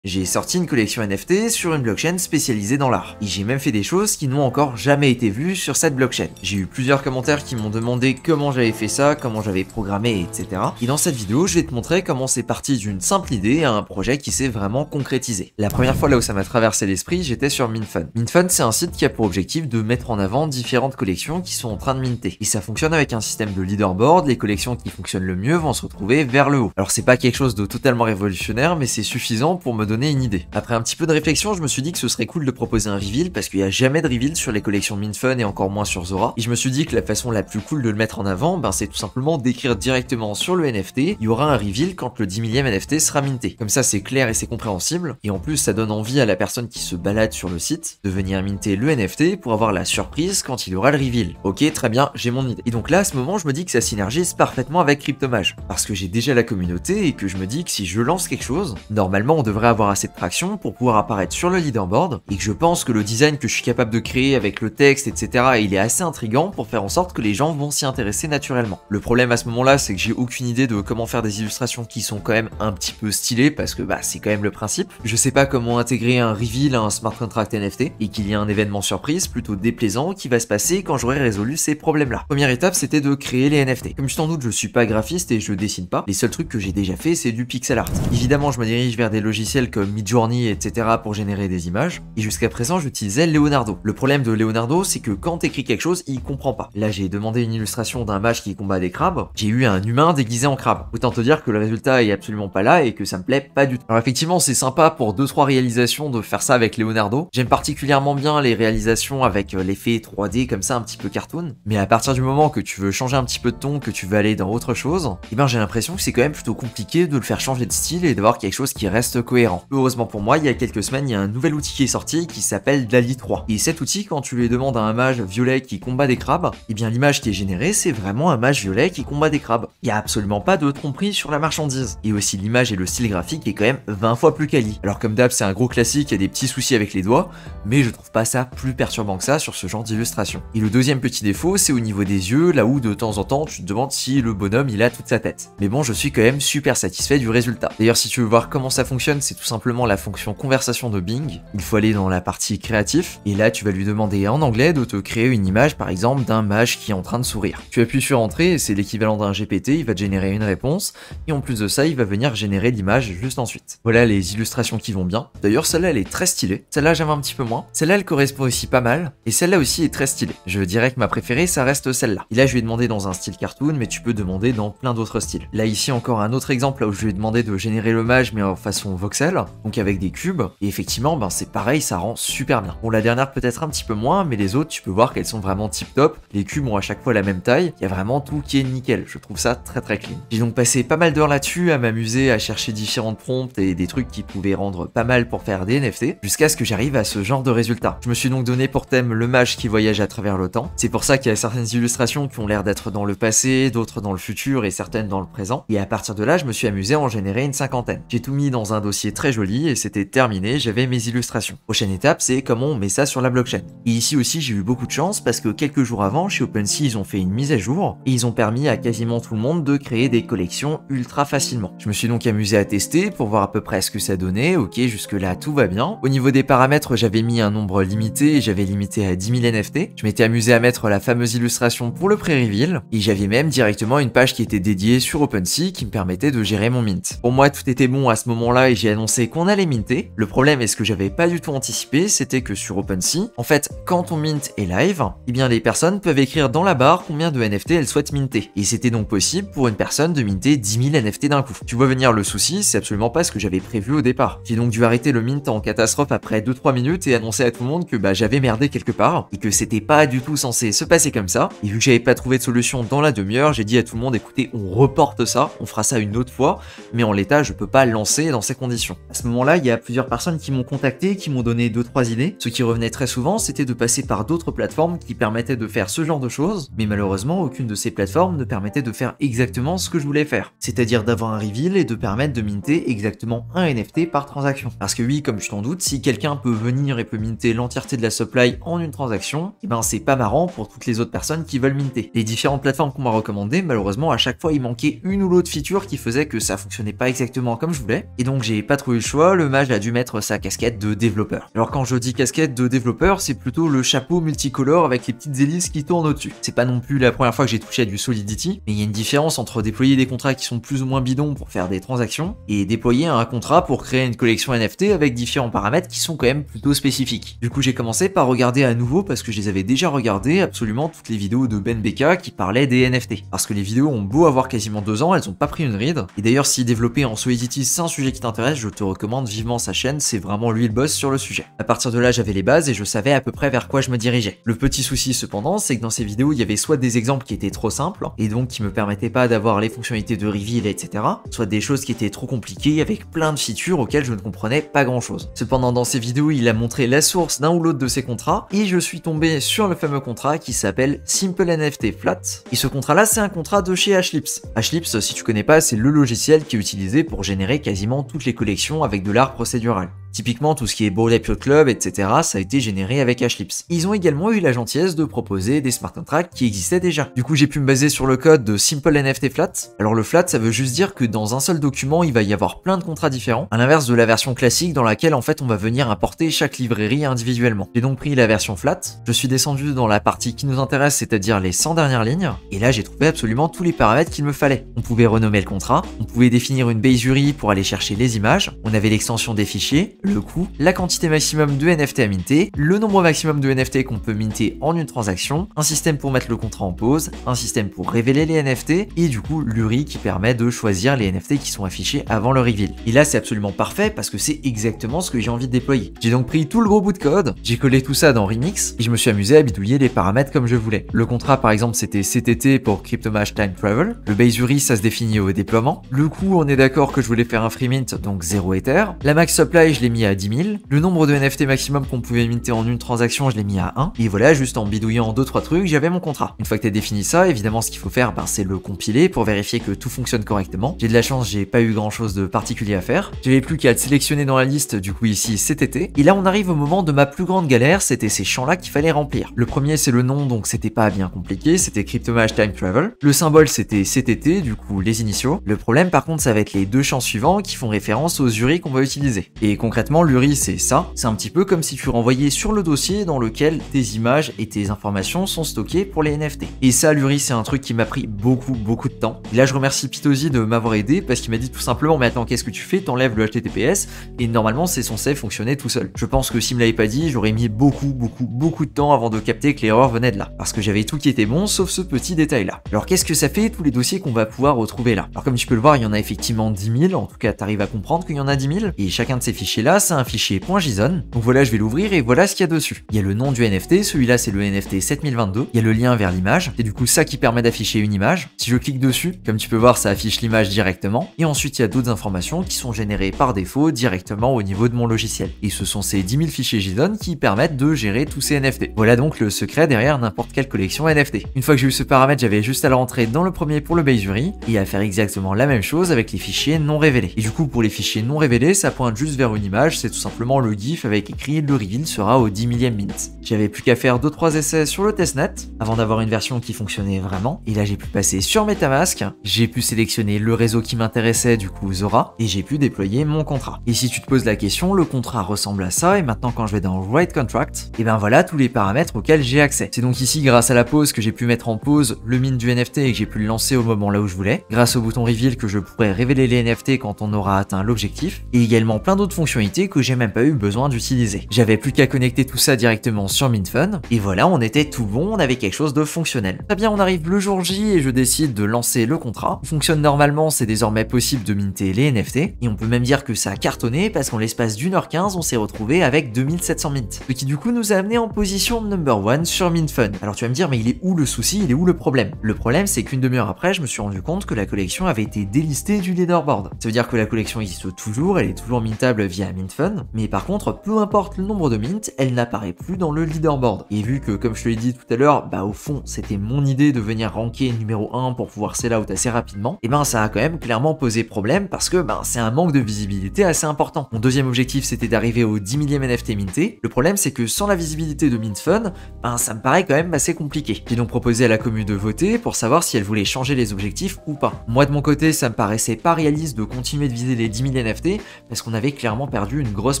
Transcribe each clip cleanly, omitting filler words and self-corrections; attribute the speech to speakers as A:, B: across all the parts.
A: J'ai sorti une collection NFT sur une blockchain spécialisée dans l'art. Et j'ai même fait des choses qui n'ont encore jamais été vues sur cette blockchain. J'ai eu plusieurs commentaires qui m'ont demandé comment j'avais fait ça, comment j'avais programmé, etc. Et dans cette vidéo, je vais te montrer comment c'est parti d'une simple idée à un projet qui s'est vraiment concrétisé. La première fois là où ça m'a traversé l'esprit, j'étais sur Minfun. Minfun, c'est un site qui a pour objectif de mettre en avant différentes collections qui sont en train de minter. Et ça fonctionne avec un système de leaderboard, les collections qui fonctionnent le mieux vont se retrouver vers le haut. Alors c'est pas quelque chose de totalement révolutionnaire, mais c'est suffisant pour me donner une idée. Après un petit peu de réflexion, je me suis dit que ce serait cool de proposer un reveal parce qu'il n'y a jamais de reveal sur les collections Minfun et encore moins sur Zora. Et je me suis dit que la façon la plus cool de le mettre en avant, c'est tout simplement d'écrire directement sur le NFT, il y aura un reveal quand le 10 millième NFT sera minté. Comme ça c'est clair et c'est compréhensible, et en plus ça donne envie à la personne qui se balade sur le site de venir minter le NFT pour avoir la surprise quand il y aura le reveal. Ok, très bien, j'ai mon idée. Et donc là à ce moment je me dis que ça synergise parfaitement avec Cryptomage, parce que j'ai déjà la communauté et que je me dis que si je lance quelque chose, normalement on devrait avoir assez de traction pour pouvoir apparaître sur le leaderboard, et que je pense que le design que je suis capable de créer avec le texte, etc., il est assez intriguant pour faire en sorte que les gens vont s'y intéresser naturellement. Le problème à ce moment-là, c'est que j'ai aucune idée de comment faire des illustrations qui sont quand même un petit peu stylées, parce que c'est quand même le principe. Je sais pas comment intégrer un reveal à un smart contract NFT, et qu'il y ait un événement surprise plutôt déplaisant qui va se passer quand j'aurai résolu ces problèmes-là. Première étape, c'était de créer les NFT. Comme tu t'en doutes, je suis pas graphiste et je dessine pas. Les seuls trucs que j'ai déjà fait, c'est du pixel art. Évidemment, je me dirige vers des logiciels comme Midjourney, etc. pour générer des images, et jusqu'à présent j'utilisais Leonardo. Le problème de Leonardo, c'est que quand t'écris quelque chose, il comprend pas. Là j'ai demandé une illustration d'un mage qui combat des crabes, j'ai eu un humain déguisé en crabe. Autant te dire que le résultat est absolument pas là et que ça me plaît pas du tout. Alors effectivement c'est sympa pour 2-3 réalisations de faire ça avec Leonardo. J'aime particulièrement bien les réalisations avec l'effet 3D comme ça un petit peu cartoon, mais à partir du moment que tu veux changer un petit peu de ton, que tu veux aller dans autre chose, j'ai l'impression que c'est quand même plutôt compliqué de le faire changer de style et d'avoir quelque chose qui reste cohérent. Heureusement pour moi, il y a quelques semaines, il y a un nouvel outil qui est sorti qui s'appelle DALL-E 3. Et cet outil, quand tu lui demandes à un mage violet qui combat des crabes, l'image qui est générée, c'est vraiment un mage violet qui combat des crabes. Il n'y a absolument pas de tromperie sur la marchandise. Et aussi l'image et le style graphique est quand même 20 fois plus quali. Alors comme d'hab, c'est un gros classique, il y a des petits soucis avec les doigts, mais je trouve pas ça plus perturbant que ça sur ce genre d'illustration. Et le deuxième petit défaut, c'est au niveau des yeux, là où de temps en temps, tu te demandes si le bonhomme il a toute sa tête. Mais bon, je suis quand même super satisfait du résultat. D'ailleurs, si tu veux voir comment ça fonctionne, c'est tout simplement la fonction conversation de Bing. Il faut aller dans la partie créatif, et là tu vas lui demander en anglais de te créer une image par exemple d'un mage qui est en train de sourire. Tu appuies sur entrée et c'est l'équivalent d'un GPT, il va te générer une réponse, et en plus de ça il va venir générer l'image juste ensuite. Voilà les illustrations qui vont bien. D'ailleurs celle-là elle est très stylée, celle-là j'aime un petit peu moins, celle-là elle correspond aussi pas mal, et celle-là aussi est très stylée. Je dirais que ma préférée ça reste celle-là. Et là je lui ai demandé dans un style cartoon, mais tu peux demander dans plein d'autres styles. Là ici encore un autre exemple là où je lui ai demandé de générer le mage mais en façon voxel, donc avec des cubes, et effectivement c'est pareil, ça rend super bien. Bon la dernière peut-être un petit peu moins, mais les autres tu peux voir qu'elles sont vraiment tip top, les cubes ont à chaque fois la même taille, il y a vraiment tout qui est nickel, je trouve ça très très clean. J'ai donc passé pas mal d'heures là-dessus à m'amuser à chercher différentes prompts et des trucs qui pouvaient rendre pas mal pour faire des NFT, jusqu'à ce que j'arrive à ce genre de résultat. Je me suis donc donné pour thème le mage qui voyage à travers le temps, c'est pour ça qu'il y a certaines illustrations qui ont l'air d'être dans le passé, d'autres dans le futur et certaines dans le présent, et à partir de là je me suis amusé à en générer une cinquantaine. J'ai tout mis dans un dossier très joli et c'était terminé, j'avais mes illustrations. Prochaine étape, c'est comment on met ça sur la blockchain. Et ici aussi, j'ai eu beaucoup de chance parce que quelques jours avant, chez OpenSea, ils ont fait une mise à jour et ils ont permis à quasiment tout le monde de créer des collections ultra facilement. Je me suis donc amusé à tester pour voir à peu près ce que ça donnait. Ok, jusque là, tout va bien. Au niveau des paramètres, j'avais mis un nombre limité et j'avais limité à 10 000 NFT. Je m'étais amusé à mettre la fameuse illustration pour le pré-reveal et j'avais même directement une page qui était dédiée sur OpenSea qui me permettait de gérer mon mint. Pour moi, tout était bon à ce moment-là et j'ai annoncé qu'on allait minter. Le problème est ce que j'avais pas du tout anticipé, c'était que sur OpenSea, en fait, quand ton mint est live, les personnes peuvent écrire dans la barre combien de NFT elles souhaitent minter. Et c'était donc possible pour une personne de minter 10 000 NFT d'un coup. Tu vois venir le souci, c'est absolument pas ce que j'avais prévu au départ. J'ai donc dû arrêter le mint en catastrophe après 2-3 minutes et annoncer à tout le monde que j'avais merdé quelque part et que c'était pas du tout censé se passer comme ça. Et vu que j'avais pas trouvé de solution dans la demi-heure, j'ai dit à tout le monde écoutez, on reporte ça, on fera ça une autre fois, mais en l'état je peux pas lancer dans ces conditions. À ce moment-là, il y a plusieurs personnes qui m'ont contacté, qui m'ont donné 2-3 idées. Ce qui revenait très souvent, c'était de passer par d'autres plateformes qui permettaient de faire ce genre de choses, mais malheureusement, aucune de ces plateformes ne permettait de faire exactement ce que je voulais faire. C'est-à-dire d'avoir un reveal et de permettre de minter exactement un NFT par transaction. Parce que oui, comme tu t'en doutes, si quelqu'un peut venir et peut minter l'entièreté de la supply en une transaction, c'est pas marrant pour toutes les autres personnes qui veulent minter. Les différentes plateformes qu'on m'a recommandées, malheureusement, à chaque fois, il manquait une ou l'autre feature qui faisait que ça fonctionnait pas exactement comme je voulais, et donc j'ai pas trouvé trop eu le choix, le mage a dû mettre sa casquette de développeur. Alors quand je dis casquette de développeur, c'est plutôt le chapeau multicolore avec les petites hélices qui tournent au-dessus. C'est pas non plus la première fois que j'ai touché à du Solidity, mais il y a une différence entre déployer des contrats qui sont plus ou moins bidons pour faire des transactions et déployer un contrat pour créer une collection NFT avec différents paramètres qui sont quand même plutôt spécifiques. Du coup j'ai commencé par regarder à nouveau, parce que je les avais déjà regardées, absolument toutes les vidéos de Ben Beka qui parlaient des NFT. Parce que les vidéos ont beau avoir quasiment 2 ans, elles ont pas pris une ride. Et d'ailleurs si développer en Solidity c'est un sujet qui t'intéresse, je te recommande vivement sa chaîne, c'est vraiment lui le boss sur le sujet. À partir de là j'avais les bases et je savais à peu près vers quoi je me dirigeais. Le petit souci cependant, c'est que dans ces vidéos il y avait soit des exemples qui étaient trop simples, et donc qui me permettaient pas d'avoir les fonctionnalités de reveal, etc. Soit des choses qui étaient trop compliquées avec plein de features auxquelles je ne comprenais pas grand chose. Cependant dans ces vidéos il a montré la source d'un ou l'autre de ces contrats, et je suis tombé sur le fameux contrat qui s'appelle Simple NFT Flat. Et ce contrat là c'est un contrat de chez Hlips. Hlips, si tu connais pas, c'est le logiciel qui est utilisé pour générer quasiment toutes les collections avec de l'art procédural. Typiquement, tout ce qui est Bored Ape Yacht Club, etc., ça a été généré avec Hlips. Ils ont également eu la gentillesse de proposer des smart contracts qui existaient déjà. Du coup, j'ai pu me baser sur le code de Simple NFT Flat. Alors le flat, ça veut juste dire que dans un seul document, il va y avoir plein de contrats différents, à l'inverse de la version classique dans laquelle en fait on va venir importer chaque librairie individuellement. J'ai donc pris la version flat, je suis descendu dans la partie qui nous intéresse, c'est-à-dire les 100 dernières lignes, et là j'ai trouvé absolument tous les paramètres qu'il me fallait. On pouvait renommer le contrat, on pouvait définir une base URI pour aller chercher les images, on avait l'extension des fichiers, le coût, la quantité maximum de NFT à minter, le nombre maximum de NFT qu'on peut minter en une transaction, un système pour mettre le contrat en pause, un système pour révéler les NFT, et du coup l'URI qui permet de choisir les NFT qui sont affichés avant le reveal. Et là c'est absolument parfait parce que c'est exactement ce que j'ai envie de déployer. J'ai donc pris tout le gros bout de code, j'ai collé tout ça dans Remix, et je me suis amusé à bidouiller les paramètres comme je voulais. Le contrat par exemple c'était CTT pour Cryptomash Time Travel, le base URI ça se définit au déploiement, le coût on est d'accord que je voulais faire un free mint donc 0 Ether, la max supply je l'ai mis à 10 000, le nombre de NFT maximum qu'on pouvait minter en une transaction je l'ai mis à 1, et voilà, juste en bidouillant 2-3 trucs j'avais mon contrat. Une fois que tu as défini ça, évidemment ce qu'il faut faire c'est le compiler pour vérifier que tout fonctionne correctement. J'ai de la chance, j'ai pas eu grand chose de particulier à faire, j'avais plus qu'à le sélectionner dans la liste, du coup ici CTT, et là on arrive au moment de ma plus grande galère, c'était ces champs là qu'il fallait remplir. Le premier c'est le nom, donc c'était pas bien compliqué, c'était Cryptomash Time Travel, le symbole c'était CTT, du coup les initiaux. Le problème par contre ça va être les deux champs suivants qui font référence aux URI qu'on va utiliser. Et concrètement l'URI c'est ça, c'est un petit peu comme si tu renvoyais sur le dossier dans lequel tes images et tes informations sont stockées pour les NFT. Et ça l'URI c'est un truc qui m'a pris beaucoup de temps. Et là je remercie Pitozy de m'avoir aidé parce qu'il m'a dit tout simplement mais attends qu'est-ce que tu fais, t'enlèves le HTTPS et normalement c'est censé fonctionner tout seul. Je pense que s'il me l'avait pas dit j'aurais mis beaucoup de temps avant de capter que l'erreur venait de là. Parce que j'avais tout qui était bon sauf ce petit détail là. Alors qu'est-ce que ça fait tous les dossiers qu'on va pouvoir retrouver là? Alors comme tu peux le voir il y en a effectivement 10 000, en tout cas t'arrives à comprendre qu'il y en a 10 000 et chacun de ces fichiers là c'est un fichier .json. Donc voilà je vais l'ouvrir et voilà ce qu'il y a dessus. Il y a le nom du NFT, celui-là c'est le NFT 7022, il y a le lien vers l'image, c'est du coup ça qui permet d'afficher une image. Si je clique dessus, comme tu peux voir ça affiche l'image directement et ensuite il y a d'autres informations qui sont générées par défaut directement au niveau de mon logiciel. Et ce sont ces 10 000 fichiers JSON qui permettent de gérer tous ces NFT. Voilà donc le secret derrière n'importe quelle collection NFT. Une fois que j'ai eu ce paramètre, j'avais juste à le rentrer dans le premier pour le base URI et à faire exactement la même chose avec les fichiers non révélés. Et du coup pour les fichiers non révélés, ça pointe juste vers une image, c'est tout simplement le GIF avec écrit le reveal sera au 10 millième mint. J'avais plus qu'à faire 2-3 essais sur le testnet avant d'avoir une version qui fonctionnait vraiment. Et là j'ai pu passer sur MetaMask, j'ai pu sélectionner le réseau qui m'intéressait, du coup Zora, et j'ai pu déployer mon contrat. Et si tu te poses la question, le contrat ressemble à ça, et maintenant quand je vais dans Write Contract, et ben voilà tous les paramètres auxquels j'ai accès. C'est donc ici grâce à la pause que j'ai pu mettre en pause le mint du NFT et que j'ai pu le lancer au moment là où je voulais, grâce au bouton Reveal que je pourrais révéler les NFT quand on aura atteint l'objectif, et également plein d'autres fonctionnalités que j'ai même pas eu besoin d'utiliser. J'avais plus qu'à connecter tout ça directement sur MintFun, et voilà on était tout bon, on avait quelque chose de fonctionnel. Très bien, on arrive le jour J et je décide de lancer le contrat. Fonctionne normalement, c'est désormais possible de minter les NFT, et on peut même dire que ça a cartonné parce qu'en l'espace d'1h15 on s'est retrouvé avec 2700 mints, ce qui du coup nous a amené en position number 1 sur MintFun. Alors tu vas me dire mais il est où le souci, il est où le problème? Le problème c'est qu'une demi-heure après je me suis rendu compte que la collection avait été délistée du leaderboard. Ça veut dire que la collection existe toujours, elle est toujours mintable via Mint Fun, mais par contre, peu importe le nombre de mint, elle n'apparaît plus dans le leaderboard. Et vu que, comme je te l'ai dit tout à l'heure, bah au fond, c'était mon idée de venir ranker numéro 1 pour pouvoir sell out assez rapidement, et ben ça a quand même clairement posé problème parce que c'est un manque de visibilité assez important. Mon deuxième objectif, c'était d'arriver au 10 millième NFT minté. Le problème, c'est que sans la visibilité de Mint Fun, ça me paraît quand même assez compliqué. J'ai donc proposé à la commu de voter pour savoir si elle voulait changer les objectifs ou pas. Moi, de mon côté, ça me paraissait pas réaliste de continuer de viser les 10 000 NFT parce qu'on avait clairement perdu une grosse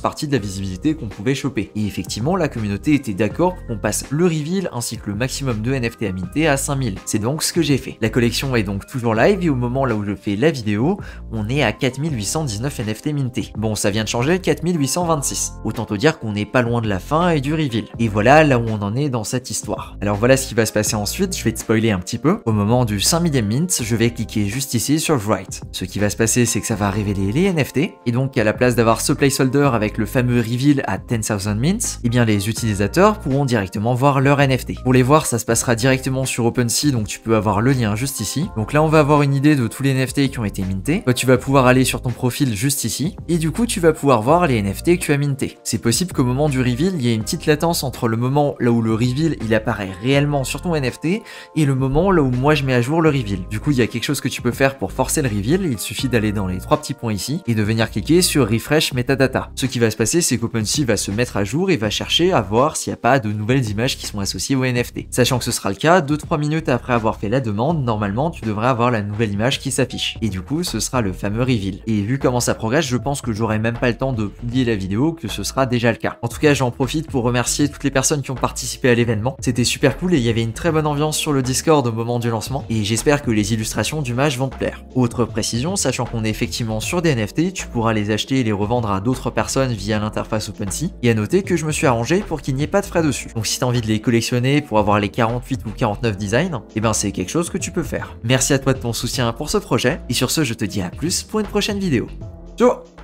A: partie de la visibilité qu'on pouvait choper. Et effectivement, la communauté était d'accord pour qu'on passe le reveal ainsi que le maximum de NFT à minter à 5000. C'est donc ce que j'ai fait. La collection est donc toujours live et au moment là où je fais la vidéo, on est à 4819 NFT mintés. Bon, ça vient de changer, 4826. Autant te dire qu'on n'est pas loin de la fin et du reveal. Et voilà là où on en est dans cette histoire. Alors voilà ce qui va se passer ensuite, je vais te spoiler un petit peu. Au moment du 5 millième mint, je vais cliquer juste ici sur Write. Ce qui va se passer, c'est que ça va révéler les NFT. Et donc à la place d'avoir ce placeholder avec le fameux reveal à 10,000 mints, eh bien les utilisateurs pourront directement voir leur NFT. Pour les voir, ça se passera directement sur OpenSea, donc tu peux avoir le lien juste ici. Donc là, on va avoir une idée de tous les NFT qui ont été mintés. Toi, tu vas pouvoir aller sur ton profil juste ici, et du coup, tu vas pouvoir voir les NFT que tu as mintés. C'est possible qu'au moment du reveal, il y ait une petite latence entre le moment là où le reveal il apparaît réellement sur ton NFT et le moment là où moi je mets à jour le reveal. Du coup, il y a quelque chose que tu peux faire pour forcer le reveal. Il suffit d'aller dans les trois petits points ici et de venir cliquer sur Refresh Metadata. Ce qui va se passer, c'est qu'OpenSea va se mettre à jour et va chercher à voir s'il n'y a pas de nouvelles images qui sont associées au NFT. Sachant que ce sera le cas, 2-3 minutes après avoir fait la demande, normalement tu devrais avoir la nouvelle image qui s'affiche. Et du coup, ce sera le fameux reveal. Et vu comment ça progresse, je pense que j'aurai même pas le temps de publier la vidéo, que ce sera déjà le cas. En tout cas, j'en profite pour remercier toutes les personnes qui ont participé à l'événement. C'était super cool et il y avait une très bonne ambiance sur le Discord au moment du lancement. Et j'espère que les illustrations du match vont te plaire. Autre précision, sachant qu'on est effectivement sur des NFT, tu pourras les acheter et les revendre à d'autres personnes via l'interface OpenSea. Et à noter que je me suis arrangé pour qu'il n'y ait pas de frais dessus. Donc si t'as envie de les collectionner pour avoir les 48 ou 49 designs, et ben c'est quelque chose que tu peux faire. Merci à toi de ton soutien pour ce projet, et sur ce je te dis à plus pour une prochaine vidéo. Ciao!